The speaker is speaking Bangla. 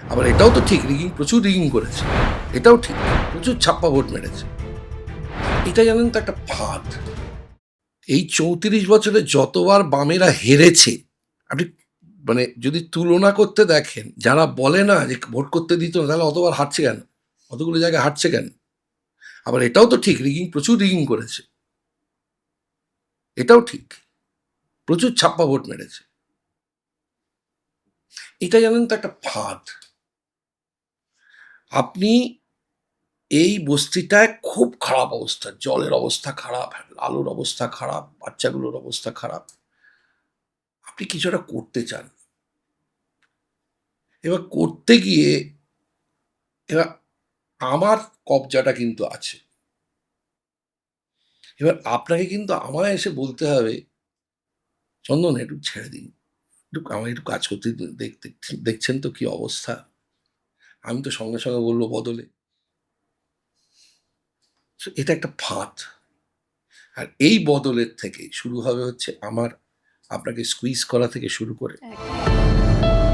আবার এটাও তো ঠিক, প্রচুর রিগিং করেছে, এটাও ঠিক, প্রচুর ছাপ্পা ভোট মেরেছে। এটা জানেন তো একটা ফাঁদ। এই ৩৪ বছরে যতবার বামেরা হেরেছে, আপনি মানে যদি তুলনা করতে দেখেন, যারা বলে না যে ভোট করতে দিত না, তাহলে অতবার হারছে কেন, অতগুলো জায়গায় হারছে কেন? আবার এটাও তো ঠিক, প্রচুর রিগিং করেছে, এটাও ঠিক, প্রচুর ছাপ্পা ভোট মেরেছে। এটা জানেন তো একটা ফাঁদ। আপনি এই বস্তিটায় খুব খারাপ অবস্থা, জলের অবস্থা খারাপ, আলোর অবস্থা খারাপ, বাচ্চাগুলোর অবস্থা খারাপ, আপনি কিছু একটা করতে চান। এবার করতে গিয়ে এবার আমার কবজাটা কিন্তু আছে। এবার আপনাকে কিন্তু আমায় এসে বলতে হবে, চন্দন একটু ছেড়ে দিন, একটু আমায় একটু কাজ করতে দিন, দেখছেন তো কি অবস্থা। আমি তো সঙ্গে সঙ্গে বলবো বদলে। এটা একটা ফাঁদ। আর এই বদলের থেকে শুরু হবে হচ্ছে আমার আপনাকে স্কুইজ করা থেকে শুরু করে একদম।